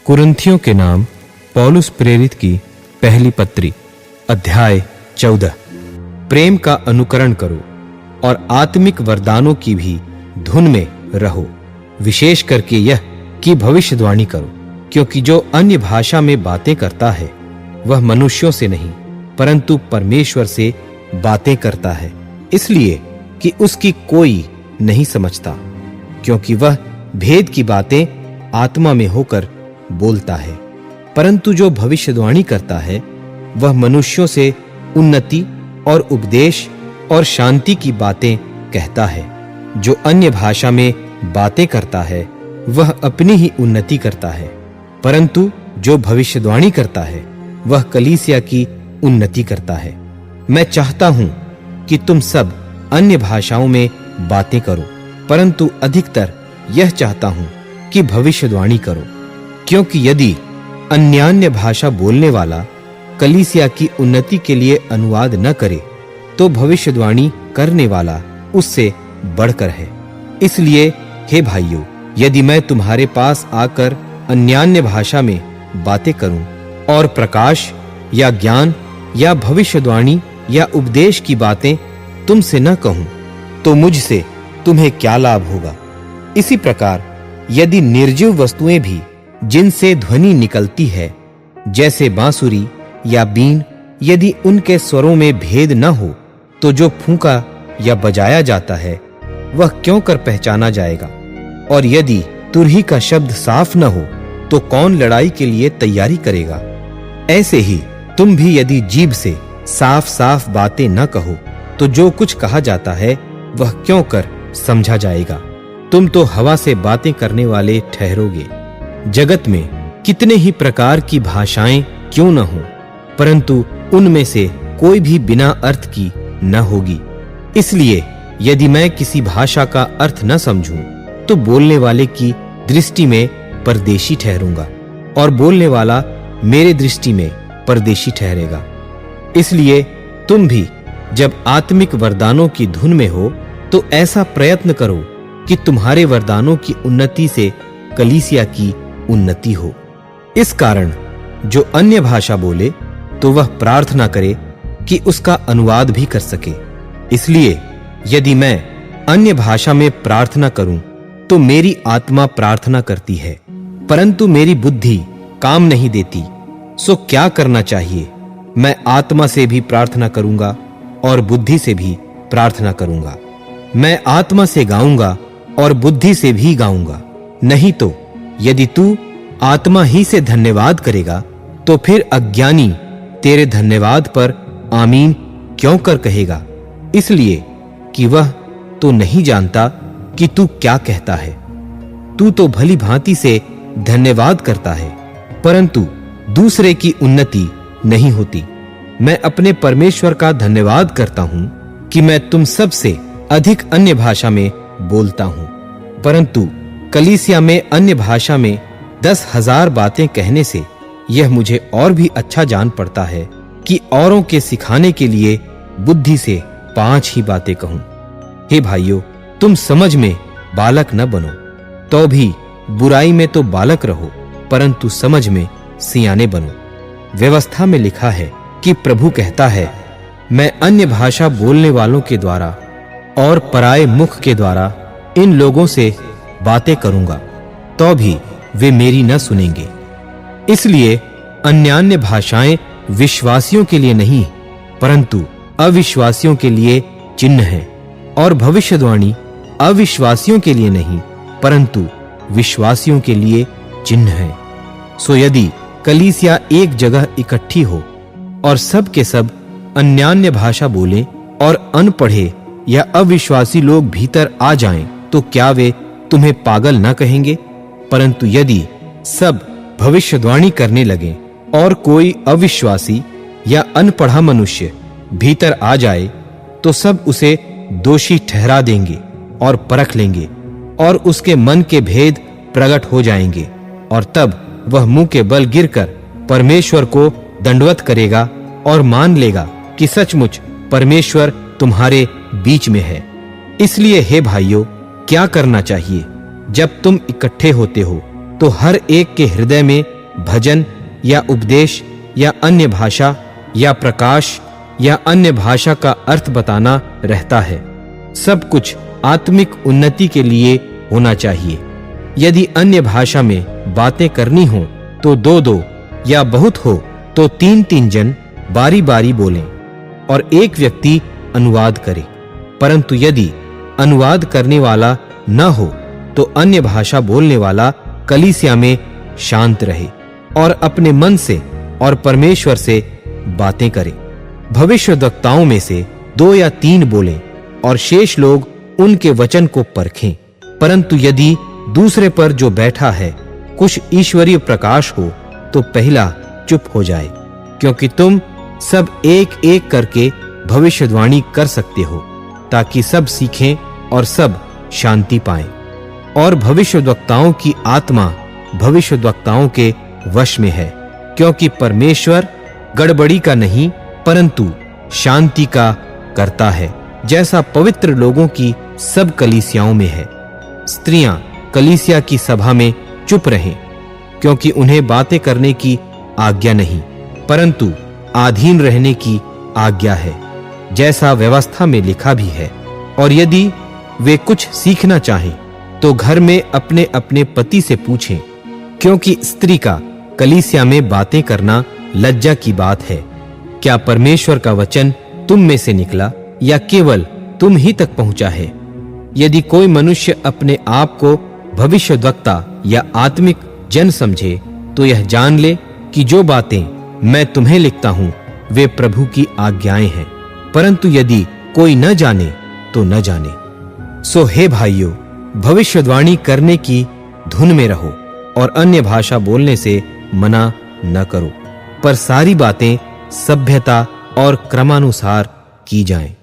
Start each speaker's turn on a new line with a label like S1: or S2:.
S1: कुरिन्थियों के नाम पौलुस प्रेरित की पहली पत्री, अध्याय 14। प्रेम का अनुकरण करो और आत्मिक वरदानों की भी धुन में रहो, विशेष करके यह कि भविष्यवाणी करो, क्योंकि जो अन्य भाषा में बातें करता है वह मनुष्यों से नहीं परंतु परमेश्वर से बातें करता है, इसलिए कि उसकी कोई नहीं समझता, क्योंकि वह भेद की बातें आत्मा में होकर बोलता है। परंतु जो भविष्यवाणी करता है वह मनुष्यों से उन्नति और उपदेश और शांति की बातें कहता है। जो अन्य भाषा में बातें करता है वह अपनी ही उन्नति करता है, परंतु जो भविष्यवाणी करता है वह कलीसिया की उन्नति करता है। मैं चाहता हूं कि तुम सब अन्य भाषाओं में बातें करो, परंतु अधिकतर यह चाहता हूं कि भविष्यवाणी करो, क्योंकि यदि अन्यान्य भाषा बोलने वाला कलीसिया की उन्नति के लिए अनुवाद न करे तो भविष्यवाणी करने वाला उससे बढ़कर है। इसलिए हे भाइयों, यदि मैं तुम्हारे पास आकर अन्यान्य भाषा में बातें करूं और प्रकाश या ज्ञान या भविष्यवाणी या उपदेश की बातें तुमसे न कहूं तो मुझसे तुम्हें क्या लाभ होगा। इसी प्रकार यदि निर्जीव वस्तुएं भी जिनसे ध्वनि निकलती है, जैसे बांसुरी या बीन, यदि उनके स्वरों में भेद न हो तो जो फूंका या बजाया जाता है वह क्यों कर पहचाना जाएगा। और यदि तुरही का शब्द साफ न हो तो कौन लड़ाई के लिए तैयारी करेगा। ऐसे ही तुम भी यदि जीभ से साफ साफ बातें न कहो तो जो कुछ कहा जाता है वह क्यों कर समझा जाएगा। तुम तो हवा से बातें करने वाले ठहरोगे। जगत में कितने ही प्रकार की भाषाएं क्यों न हो, परंतु उनमें से कोई भी बिना अर्थ की न होगी। इसलिए यदि मैं किसी भाषा का अर्थ न समझूं तो बोलने वाले की दृष्टि में परदेशी ठहरूंगा और बोलने वाला मेरे दृष्टि में परदेशी ठहरेगा। इसलिए तुम भी जब आत्मिक वरदानों की धुन में हो तो ऐसा प्रयत्न करो कि तुम्हारे वरदानों की उन्नति से कलीसिया की उन्नति हो। इस कारण जो अन्य भाषा बोले तो वह प्रार्थना करे कि उसका अनुवाद भी कर सके। इसलिए यदि मैं अन्य भाषा में प्रार्थना करूं तो मेरी आत्मा प्रार्थना करती है, परंतु मेरी बुद्धि काम नहीं देती। सो क्या करना चाहिए? मैं आत्मा से भी प्रार्थना करूंगा और बुद्धि से भी प्रार्थना करूंगा। मैं आत्मा से गाऊंगा और बुद्धि से भी गाऊंगा। नहीं तो यदि तू आत्मा ही से धन्यवाद करेगा तो फिर अज्ञानी तेरे धन्यवाद पर आमीन क्यों कर कहेगा, इसलिए कि वह तो नहीं जानता कि तू क्या कहता है। तू तो भली भांति से धन्यवाद करता है, परंतु दूसरे की उन्नति नहीं होती। मैं अपने परमेश्वर का धन्यवाद करता हूं कि मैं तुम सब से अधिक अन्य भाषा में बोलता हूं, परंतु कलीसिया में अन्य भाषा में 10,000 बातें कहने से यह मुझे और भी अच्छा जान पड़ता है कि औरों के सिखाने के लिए बुद्धि से 5 ही बातें कहूं। हे भाइयों, तुम समझ में बालक न बनो, तो भी बुराई में तो बालक रहो, परंतु समझ में सियाने बनो। व्यवस्था में लिखा है कि प्रभु कहता है, मैं अन्य भाषा बोलने वालों के द्वारा और पराये मुख के द्वारा इन लोगों से बातें करूंगा, तो भी वे मेरी न सुनेंगे। इसलिए अन्यान्य भाषाएं विश्वासियों के लिए नहीं परंतु अविश्वासियों के लिए चिन्ह है, और भविष्यवाणी अविश्वासियों के लिए नहीं परंतु विश्वासियों के लिए चिन्ह है। सो यदि कलीसिया एक जगह इकट्ठी हो और सब के सब अन्यान्य भाषा बोलें और अनपढ़े या अविश्वासी लोग भीतर आ जाएं, तो क्या वे तुम्हें पागल न कहेंगे? परंतु यदि सब भविष्यवाणी करने लगें और कोई अविश्वासी या अनपढ़ा मनुष्य भीतर आ जाए तो सब उसे दोषी ठहरा देंगे और परख लेंगे और उसके मन के भेद प्रकट हो जाएंगे, और तब वह मुंह के बल गिरकर परमेश्वर को दंडवत करेगा और मान लेगा कि सचमुच परमेश्वर तुम्हारे बीच में है। इसलिए हे भाइयों, क्या करना चाहिए? जब तुम इकट्ठे होते हो तो हर एक के हृदय में भजन या उपदेश या अन्य भाषा या प्रकाश या अन्य भाषा का अर्थ बताना रहता है। सब कुछ आत्मिक उन्नति के लिए होना चाहिए। यदि अन्य भाषा में बातें करनी हो तो 2-2 या बहुत हो तो 3-3 जन बारी-बारी बोलें और एक व्यक्ति अनुवाद करे। परंतु यदि अनुवाद करने वाला न हो तो अन्य भाषा बोलने वाला कलीसिया में शांत रहे और अपने मन से और परमेश्वर से बातें करे। भविष्यद्वक्ताओं में से 2 या 3 बोलें और शेष लोग उनके वचन को परखें। परंतु यदि दूसरे पर जो बैठा है कुछ ईश्वरीय प्रकाश हो तो पहला चुप हो जाए, क्योंकि तुम सब एक-एक करके भविष्यवाणी कर सकते हो, ताकि सब सीखें और सब शांति पाएं। और भविष्यद्वक्ताओं की आत्मा भविष्यद्वक्ताओं के वश में है, क्योंकि परमेश्वर गड़बड़ी का नहीं परंतु शांति का करता है, जैसा पवित्र लोगों की सब कलीसियाओं में है। स्त्रियां कलीसिया की सभा में चुप रहें, क्योंकि उन्हें बातें करने की आज्ञा नहीं परंतु अधीन रहने की आज्ञा है, जैसा व्यवस्था में लिखा भी है। और यदि वे कुछ सीखना चाहें तो घर में अपने अपने पति से पूछें, क्योंकि स्त्री का कलीसिया में बातें करना लज्जा की बात है। क्या परमेश्वर का वचन तुम में से निकला या केवल तुम ही तक पहुंचा है? यदि कोई मनुष्य अपने आप को भविष्यद्वक्ता या आत्मिक जन समझे तो यह जान ले कि जो बातें मैं तुम्हें लिखता हूं वे प्रभु की आज्ञाएं हैं। परंतु यदि कोई न जाने तो न जाने। सो हे भाइयों, भविष्यवाणी करने की धुन में रहो और अन्य भाषा बोलने से मना न करो, पर सारी बातें सभ्यता और क्रमानुसार की जाएं।